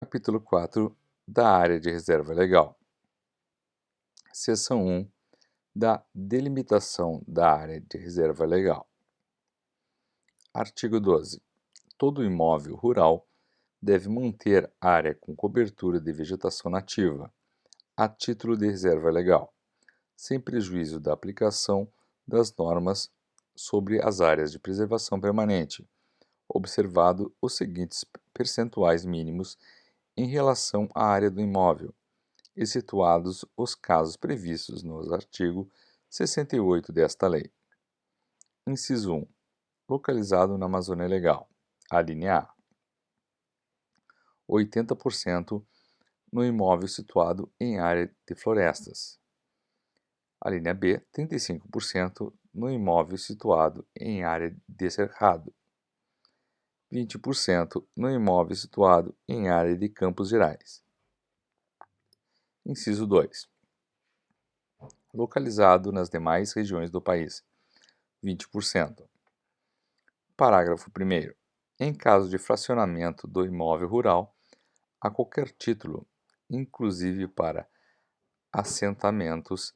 Capítulo 4 da Área de Reserva Legal. Seção 1 da delimitação da área de reserva legal. Artigo 12. Todo imóvel rural deve manter área com cobertura de vegetação nativa, a título de reserva legal, sem prejuízo da aplicação das normas sobre as áreas de preservação permanente, observado os seguintes percentuais mínimos em relação à área do imóvel, excetuados os casos previstos no artigo 68 desta lei. Inciso 1. Localizado na Amazônia Legal. A linha A. 80% no imóvel situado em área de florestas. A linha B. 35% no imóvel situado em área de cerrado. 20% no imóvel situado em área de Campos Gerais. Inciso 2. Localizado nas demais regiões do país, 20%. Parágrafo 1º. Em caso de fracionamento do imóvel rural, a qualquer título, inclusive para assentamentos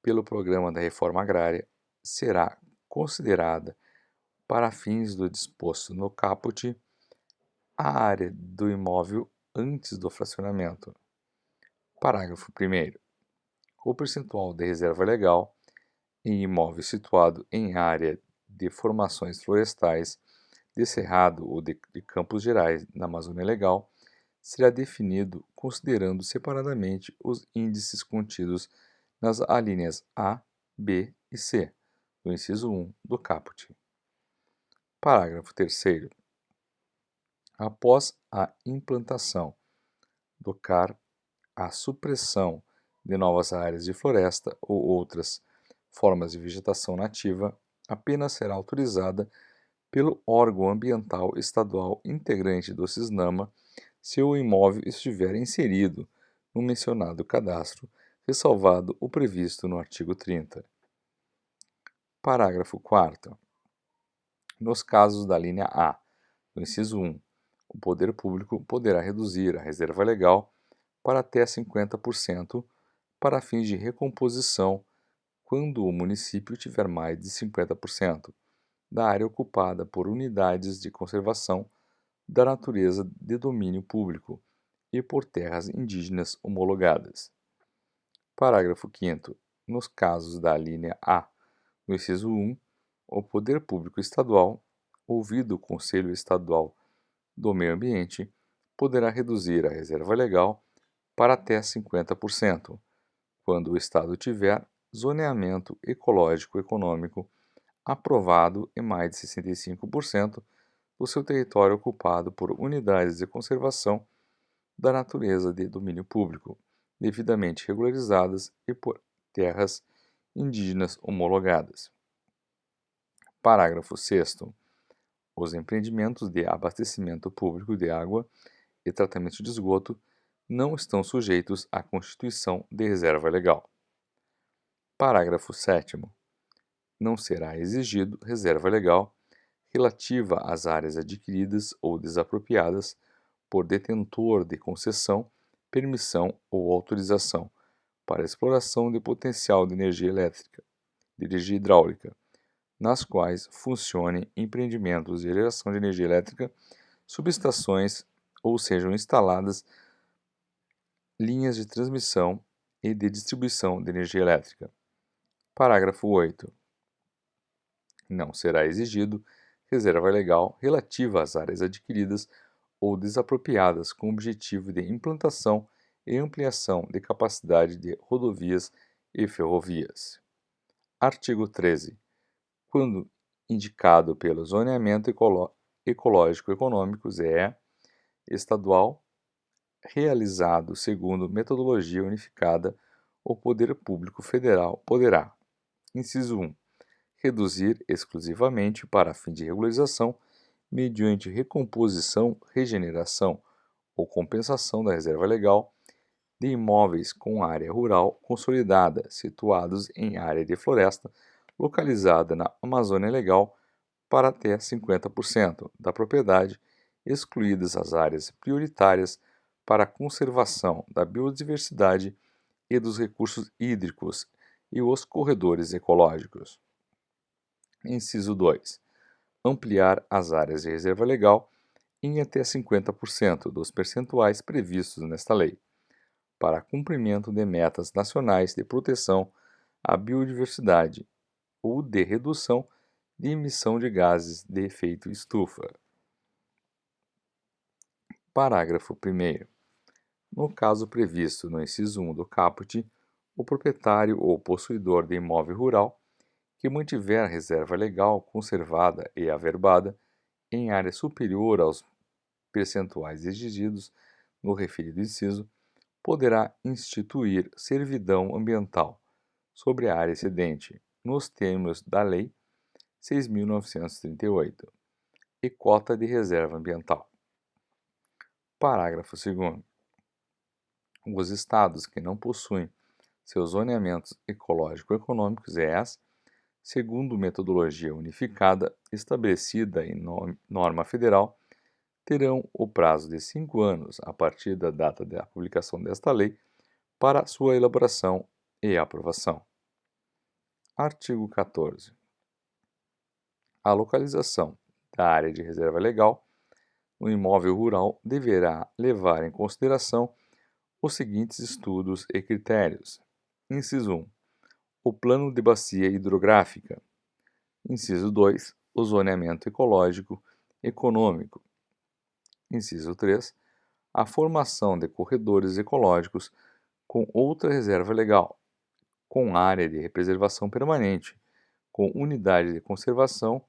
pelo Programa da Reforma Agrária, será considerada, para fins do disposto no caput, a área do imóvel antes do fracionamento. Parágrafo 1º. O percentual de reserva legal em imóvel situado em área de formações florestais, de cerrado ou de Campos Gerais na Amazônia Legal será definido considerando separadamente os índices contidos nas alíneas A, B e C do inciso 1 do caput. Parágrafo 3º. Após a implantação do CAR, a supressão de novas áreas de floresta ou outras formas de vegetação nativa apenas será autorizada pelo órgão ambiental estadual integrante do CISNAMA se o imóvel estiver inserido no mencionado cadastro, ressalvado o previsto no artigo 30. Parágrafo 4º. Nos casos da linha A, do inciso 1, o poder público poderá reduzir a reserva legal para até 50% para fins de recomposição quando o município tiver mais de 50% da área ocupada por unidades de conservação da natureza de domínio público e por terras indígenas homologadas. Parágrafo 5º. Nos casos da alínea A, no inciso 1, o poder público estadual, ouvido o Conselho Estadual do Meio Ambiente, poderá reduzir a reserva legal para até 50%, quando o Estado tiver zoneamento ecológico econômico aprovado em mais de 65% do seu território ocupado por unidades de conservação da natureza de domínio público, devidamente regularizadas e por terras indígenas homologadas. Parágrafo 6º. Os empreendimentos de abastecimento público de água e tratamento de esgoto não estão sujeitos à constituição de reserva legal. Parágrafo 7º. Não será exigido reserva legal relativa às áreas adquiridas ou desapropriadas por detentor de concessão, permissão ou autorização para exploração de potencial de energia elétrica, de energia hidráulica, nas quais funcionem empreendimentos de geração de energia elétrica, subestações ou sejam instaladas linhas de transmissão e de distribuição de energia elétrica. Parágrafo 8º. Não será exigido reserva legal relativa às áreas adquiridas ou desapropriadas com objetivo de implantação e ampliação de capacidade de rodovias e ferrovias. Artigo 13. Quando indicado pelo Zoneamento Ecológico Econômico (ZEE) estadual, realizado segundo metodologia unificada, o Poder Público Federal poderá: inciso 1. Reduzir exclusivamente para fim de regularização, mediante recomposição, regeneração ou compensação da reserva legal, de imóveis com área rural consolidada, situados em área de floresta, localizada na Amazônia Legal, para até 50% da propriedade, excluídas as áreas prioritárias para a conservação da biodiversidade e dos recursos hídricos e os corredores ecológicos. Inciso 2. Ampliar as áreas de reserva legal em até 50% dos percentuais previstos nesta lei, para cumprimento de metas nacionais de proteção à biodiversidade ou de redução de emissão de gases de efeito estufa. Parágrafo 1º. No caso previsto no inciso 1 do caput, o proprietário ou possuidor de imóvel rural que mantiver a reserva legal conservada e averbada em área superior aos percentuais exigidos no referido inciso, poderá instituir servidão ambiental sobre a área excedente, nos termos da Lei 6.938, e cota de reserva ambiental. Parágrafo 2º. Os estados que não possuem seus zoneamentos ecológico-econômicos (EEAs), segundo metodologia unificada estabelecida em norma federal, terão o prazo de 5 anos a partir da data da publicação desta lei para sua elaboração e aprovação. Artigo 14. A localização da área de reserva legal no imóvel rural deverá levar em consideração os seguintes estudos e critérios. Inciso 1. O plano de bacia hidrográfica. Inciso 2. O zoneamento ecológico econômico. Inciso 3. A formação de corredores ecológicos com outra reserva legal, com área de preservação permanente, com unidade de conservação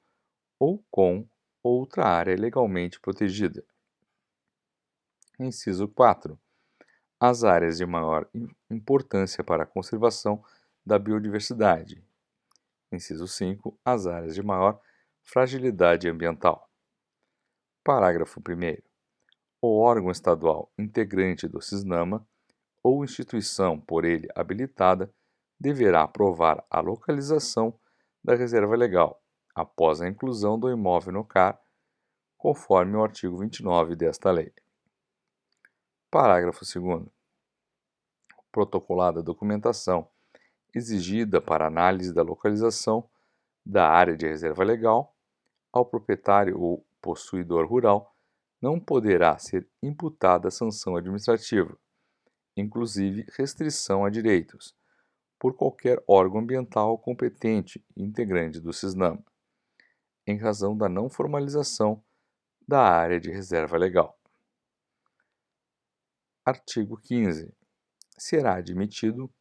ou com outra área legalmente protegida. Inciso 4. As áreas de maior importância para a conservação da biodiversidade. Inciso 5. As áreas de maior fragilidade ambiental. Parágrafo 1º. O órgão estadual integrante do CISNAMA ou instituição por ele habilitada deverá aprovar a localização da reserva legal, após a inclusão do imóvel no CAR, conforme o artigo 29 desta lei. Parágrafo 2º. Protocolada a documentação exigida para análise da localização da área de reserva legal, ao proprietário ou possuidor rural não poderá ser imputada sanção administrativa, inclusive restrição a direitos, por qualquer órgão ambiental competente e integrante do CISNAMA, em razão da não formalização da área de reserva legal. Artigo 15. Será admitido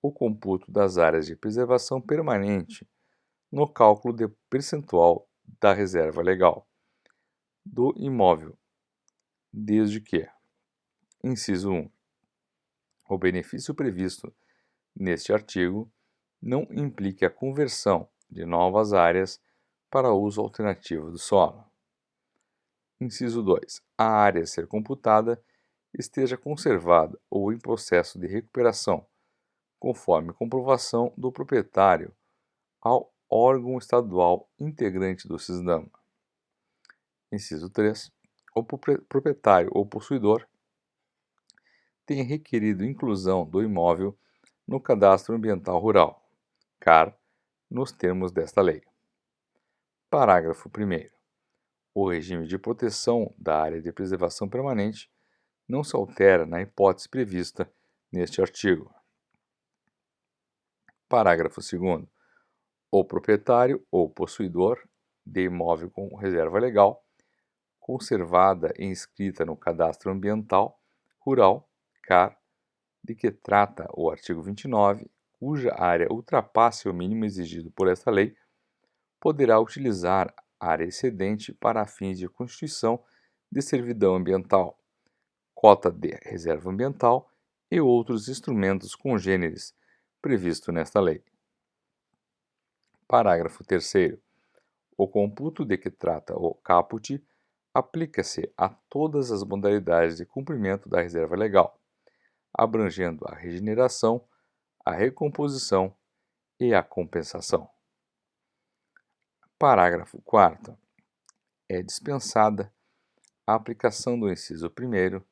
o computo das áreas de preservação permanente no cálculo de percentual da reserva legal do imóvel, desde que: inciso 1. O benefício previsto neste artigo não implique a conversão de novas áreas para uso alternativo do solo. Inciso 2. A área a ser computada esteja conservada ou em processo de recuperação, conforme comprovação do proprietário ao órgão estadual integrante do CISNAMA. Inciso 3. O proprietário ou possuidor tem requerido inclusão do imóvel no Cadastro Ambiental Rural, CAR, nos termos desta lei. Parágrafo 1º. O regime de proteção da área de preservação permanente não se altera na hipótese prevista neste artigo. Parágrafo 2º. O proprietário ou possuidor de imóvel com reserva legal, conservada e inscrita no Cadastro Ambiental Rural, CAR, de que trata o artigo 29, cuja área ultrapasse o mínimo exigido por esta lei, poderá utilizar área excedente para fins de constituição de servidão ambiental, cota de reserva ambiental e outros instrumentos congêneres previsto nesta lei. Parágrafo 3º. O computo de que trata o caput aplica-se a todas as modalidades de cumprimento da reserva legal, abrangendo a regeneração, a recomposição e a compensação. Parágrafo 4º. É dispensada a aplicação do inciso 1º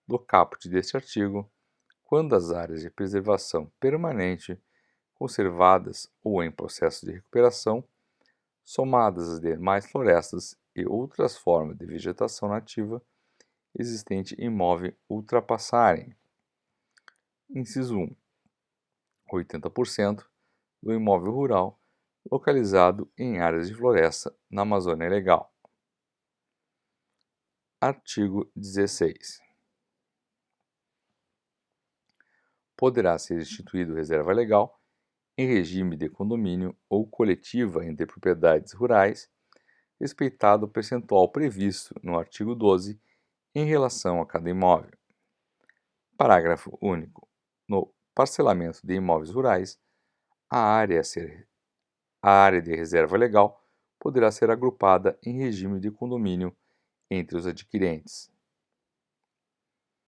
do caput deste artigo, quando as áreas de preservação permanente, conservadas ou em processo de recuperação, somadas às demais florestas e outras formas de vegetação nativa existente em imóvel ultrapassarem. Inciso 1. 80% do imóvel rural localizado em áreas de floresta na Amazônia Legal. Artigo 16. Poderá ser instituído reserva legal em regime de condomínio ou coletiva entre propriedades rurais, respeitado o percentual previsto no artigo 12 em relação a cada imóvel. Parágrafo único. No parcelamento de imóveis rurais, a área de reserva legal poderá ser agrupada em regime de condomínio entre os adquirentes.